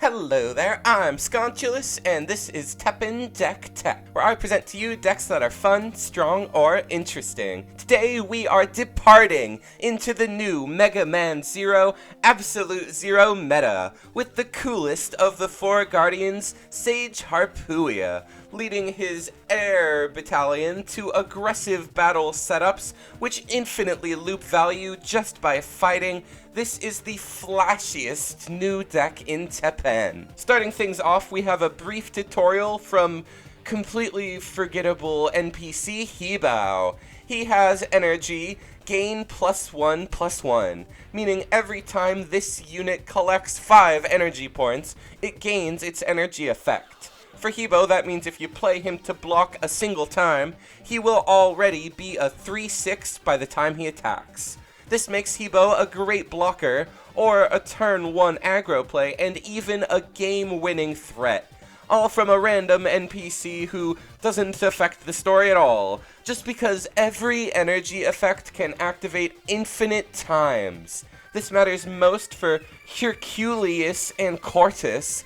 Hello there, I'm Herculiuses, and this is TEPPEN Deck Tech, where I present to you decks that are fun, strong, or interesting. Today we are departing into the new Mega Man Zero Absolute Zero meta, with the coolest of the four guardians, Sage Harpuia, leading his air battalion to aggressive battle setups, which infinitely loop value just by fighting. This is the flashiest new deck in TEPPEN. Starting things off, we have a brief tutorial from completely forgettable NPC Hibao. He has energy, gain +1/+1, meaning every time this unit collects 5 energy points, it gains its energy effect. For Hibao, that means if you play him to block a single time, he will already be a 3/6 by the time he attacks. This makes Hibao a great blocker, or a turn 1 aggro play, and even a game-winning threat. All from a random NPC who doesn't affect the story at all, just because every energy effect can activate infinite times. This matters most for Herculiuses and Cortus.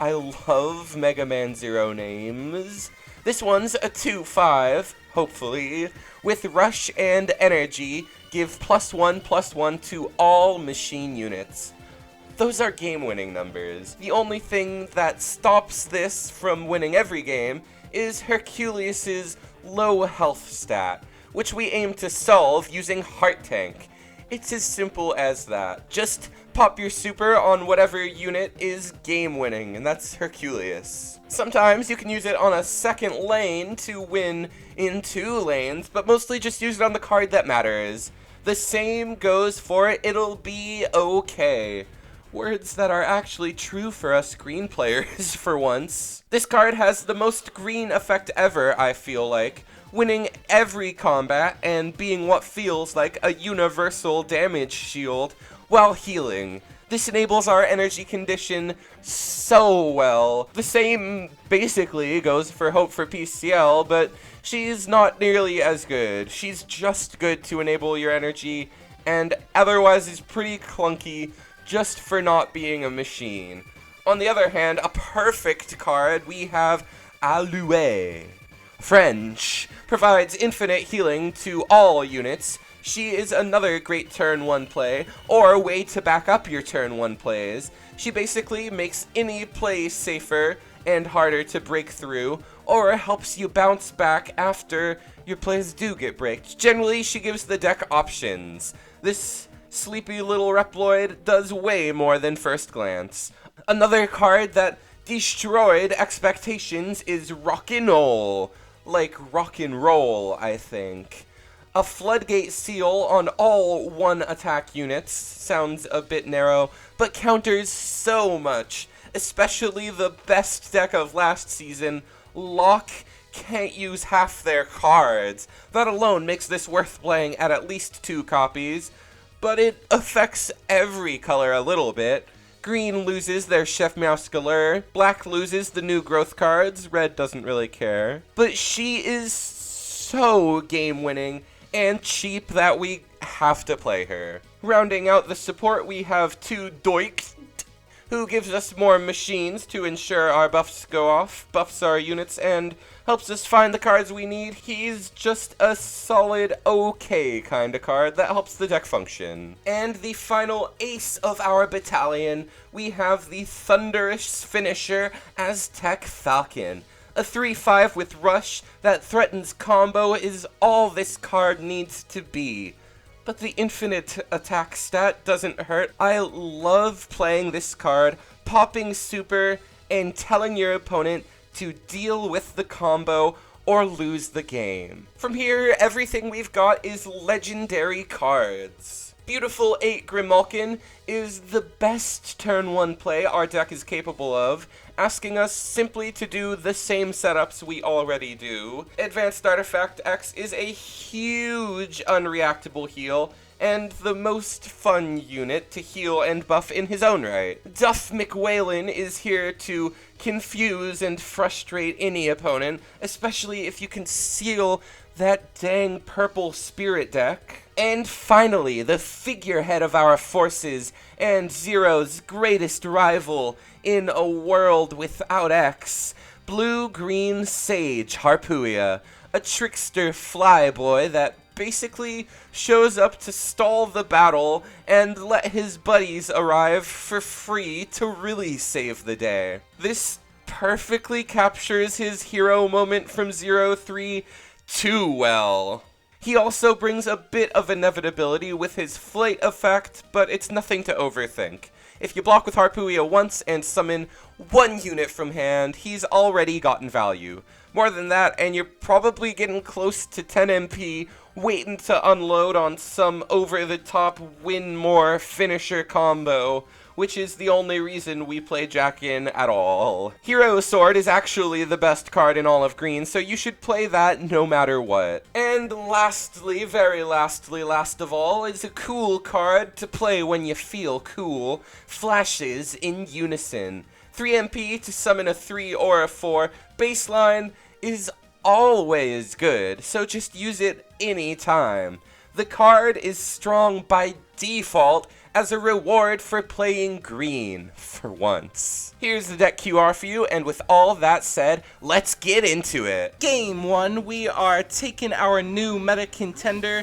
I love Mega Man Zero names. This one's a 2/5, hopefully, with rush and energy, give +1/+1 to all machine units. Those are game-winning numbers. The only thing that stops this from winning every game is Herculiuses' low health stat, which we aim to solve using Heart Tank. It's as simple as that. Just pop your super on whatever unit is game-winning, and that's Herculius. Sometimes you can use it on a second lane to win in 2 lanes, but mostly just use it on the card that matters. The same goes for It'll Be Okay. Words that are actually true for us green players for once. This card has the most green effect ever, I feel like, winning every combat and being what feels like a universal damage shield while healing. This enables our energy condition so well. The same basically goes for Hope for PCL, but she's not nearly as good. She's just good to enable your energy, and otherwise is pretty clunky just for not being a machine. On the other hand, a perfect card, we have Alloué. French provides infinite healing to all units. She is another great turn 1 play, or a way to back up your turn 1 plays. She basically makes any play safer and harder to break through, or helps you bounce back after your plays do get braked. Generally, she gives the deck options. This sleepy little reploid does way more than first glance. Another card that destroyed expectations is Rockin' like rock and roll, I think. A floodgate seal on all 1 attack units sounds a bit narrow, but counters so much, especially the best deck of last season. Lock can't use half their cards. That alone makes this worth playing at least 2 copies, but it affects every color a little bit. Green loses their Chef Meowscaleur, black loses the new growth cards, red doesn't really care. But she is so game-winning and cheap that we have to play her. Rounding out the support, we have 2 Doik, who gives us more machines to ensure our buffs go off, buffs our units, and helps us find the cards we need. He's just a solid okay kind of card that helps the deck function. And the final ace of our battalion, we have the thunderous finisher Aztec Falcon. A 3/5 with rush that threatens combo is all this card needs to be. But the infinite attack stat doesn't hurt. I love playing this card, popping super, and telling your opponent to deal with the combo or lose the game. From here, everything we've got is legendary cards. Beautiful 8 Grimalkin is the best turn 1 play our deck is capable of, asking us simply to do the same setups we already do. Advanced Artifact X is a huge unreactable heal, and the most fun unit to heal and buff in his own right. Duff McWhalen is here to confuse and frustrate any opponent, especially if you can seal that dang purple spirit deck. And finally, the figurehead of our forces and Zero's greatest rival in a world without X, blue-green Sage Harpuia, a trickster flyboy that basically shows up to stall the battle and let his buddies arrive for free to really save the day. This perfectly captures his hero moment from 0-3 too well. He also brings a bit of inevitability with his flight effect, but it's nothing to overthink. If you block with Harpuia once and summon one unit from hand, he's already gotten value. More than that, and you're probably getting close to 10 MP, waiting to unload on some over-the-top win-more finisher combo, which is the only reason we play Jack-in at all. Hero Sword is actually the best card in all of green, so you should play that no matter what. And lastly, very lastly, last of all, is a cool card to play when you feel cool. Flashes in Unison. 3 MP to summon a 3 or a 4. Baseline is always good, so just use it anytime. The card is strong by default as a reward for playing green, for once. Here's the deck QR for you, and with all that said, let's get into it. Game 1, we are taking our new meta contender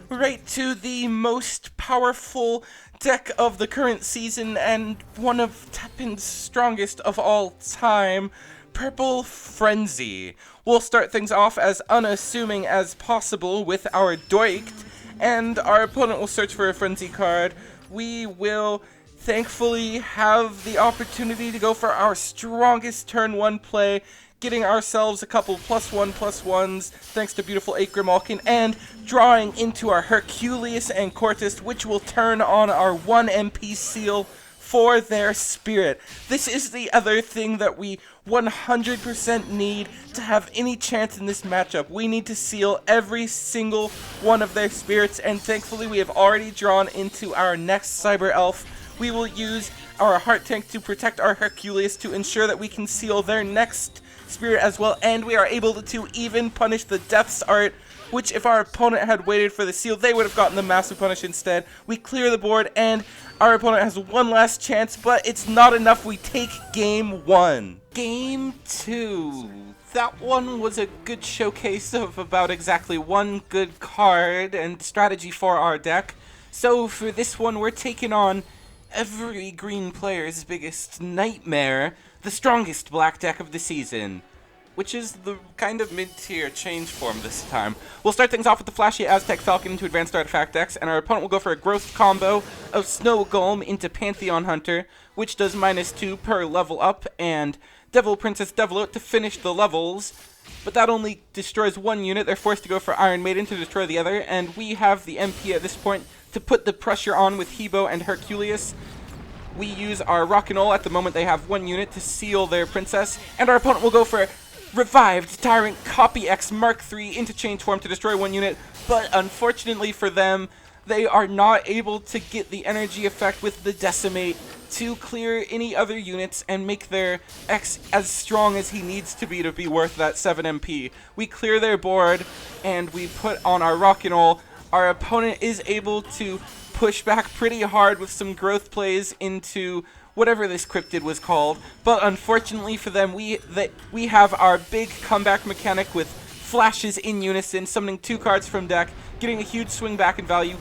right to the most powerful deck of the current season and one of TEPPEN's strongest of all time, Purple Frenzy. We'll start things off as unassuming as possible with our Doikt, and our opponent will search for a Frenzy card. We will thankfully have the opportunity to go for our strongest turn 1 play, getting ourselves a couple +1/+1s thanks to beautiful 8 Grimalkin, and drawing into our Herculius and Cortis, which will turn on our 1 MP seal for their spirit. This is the other thing that we 100% need to have any chance in this matchup. We need to seal every single one of their spirits, and thankfully we have already drawn into our next Cyber Elf. We will use our Heart Tank to protect our Herculius to ensure that we can seal their next spirit as well, and we are able to even punish the Death's Art, which if our opponent had waited for the seal, they would have gotten the massive punish instead. We clear the board, and our opponent has one last chance, but it's not enough. We take game 1. Game 2. That one was a good showcase of about exactly one good card and strategy for our deck. So for this one, we're taking on every green player's biggest nightmare, the strongest black deck of the season, which is the kind of mid-tier change form this time. We'll start things off with the flashy Aztec Falcon into Advanced Artifact decks, and our opponent will go for a growth combo of Snow Golem into Pantheon Hunter, which does -2 per level up, and Devil Princess Devilote to finish the levels. But that only destroys one unit. They're forced to go for Iron Maiden to destroy the other, and we have the MP at this point to put the pressure on with Hebo and Herculius. We use our Rock'n'Roll at the moment they have one unit to seal their princess, and our opponent will go for Revived Tyrant Copy X Mark III into change form to destroy one unit, but unfortunately for them, they are not able to get the energy effect with the Decimate to clear any other units and make their X as strong as he needs to be worth that 7 MP. We clear their board, and we put on our Rock'n'Roll. Our opponent is able to push back pretty hard with some growth plays into whatever this cryptid was called, but unfortunately for them, we have our big comeback mechanic with flashes in unison, summoning 2 cards from deck, getting a huge swing back in value,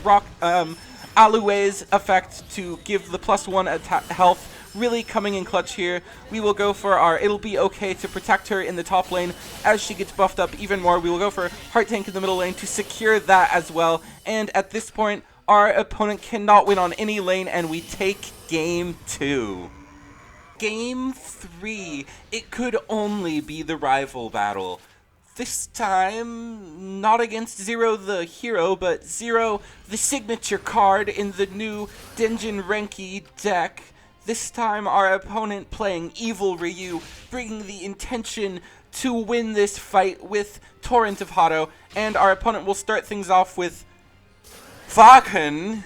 Alue's effect to give the +1 health, really coming in clutch here. We will go for our It'll Be Okay to protect her in the top lane as she gets buffed up even more. We will go for Heart Tank in the middle lane to secure that as well, and at this point, our opponent cannot win on any lane, and we take game 2. Game 3. It could only be the rival battle. This time, not against Zero the hero, but Zero the signature card in the new Denjin Renki deck. This time, our opponent playing Evil Ryu, bringing the intention to win this fight with Torrent of Hado, and our opponent will start things off with Vaken,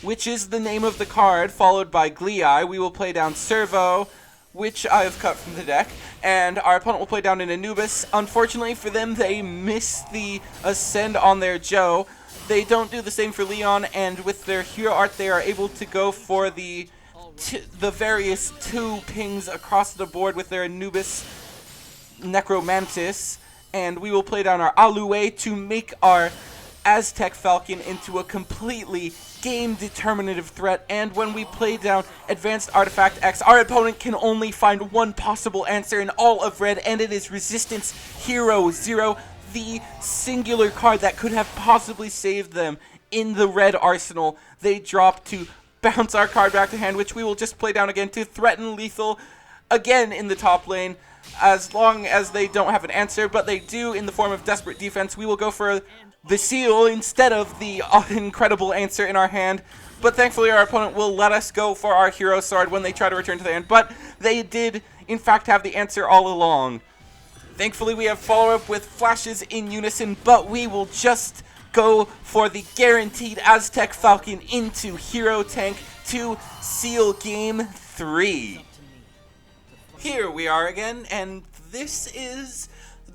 which is the name of the card, followed by Glee Eye. We will play down Servo, which I have cut from the deck, and our opponent will play down an Anubis. Unfortunately for them, they miss the Ascend on their Joe. They don't do the same for Leon, and with their hero art, they are able to go for the various 2 pings across the board with their Anubis Necromantis, and we will play down our Alue to make our Aztec Falcon into a completely game-determinative threat. And when we play down Advanced Artifact X, our opponent can only find one possible answer in all of red, and it is Resistance Hero 0, the singular card that could have possibly saved them in the red arsenal. They drop to bounce our card back to hand, which we will just play down again to threaten lethal again in the top lane, as long as they don't have an answer, but they do in the form of Desperate Defense. We will go for the seal instead of the incredible answer in our hand, but thankfully our opponent will let us go for our hero sword when they try to return to the hand, but they did in fact have the answer all along. Thankfully we have follow-up with flashes in unison, but we will just go for the guaranteed Aztec Falcon into hero tank to seal game 3. Here we are again, and this is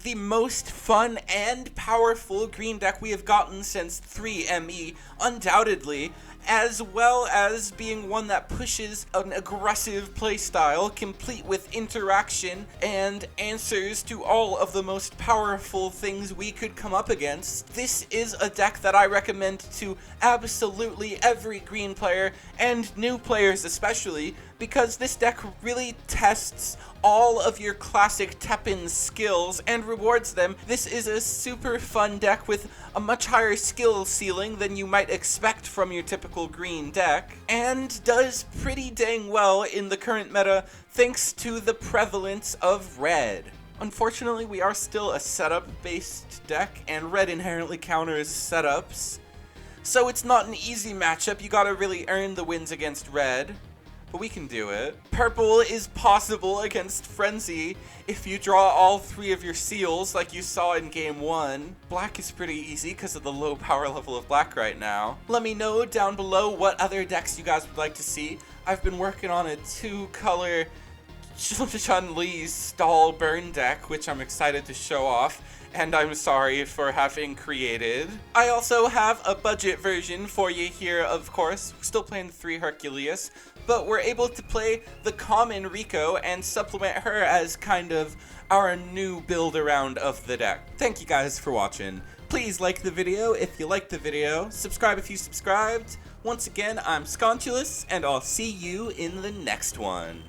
the most fun and powerful green deck we have gotten since 3ME, undoubtedly, as well as being one that pushes an aggressive playstyle, complete with interaction and answers to all of the most powerful things we could come up against. This is a deck that I recommend to absolutely every green player, and new players especially, because this deck really tests all of your classic TEPPEN skills and rewards them. This is a super fun deck with a much higher skill ceiling than you might expect from your typical green deck, and does pretty dang well in the current meta thanks to the prevalence of red. Unfortunately, we are still a setup-based deck, and red inherently counters setups, so it's not an easy matchup. You gotta really earn the wins against red, but we can do it. Purple is possible against Frenzy if you draw all 3 of your seals like you saw in game 1. Black is pretty easy because of the low power level of black right now. Let me know down below what other decks you guys would like to see. I've been working on a 2-color Chun-Li's Stall Burn deck, which I'm excited to show off, and I'm sorry for having created. I also have a budget version for you here, of course. We're still playing the 3 Herculius, but we're able to play the common Rico and supplement her as kind of our new build around of the deck. Thank you guys for watching. Please like the video if you liked the video, subscribe if you subscribed. Once again, I'm Herculiuses, and I'll see you in the next one.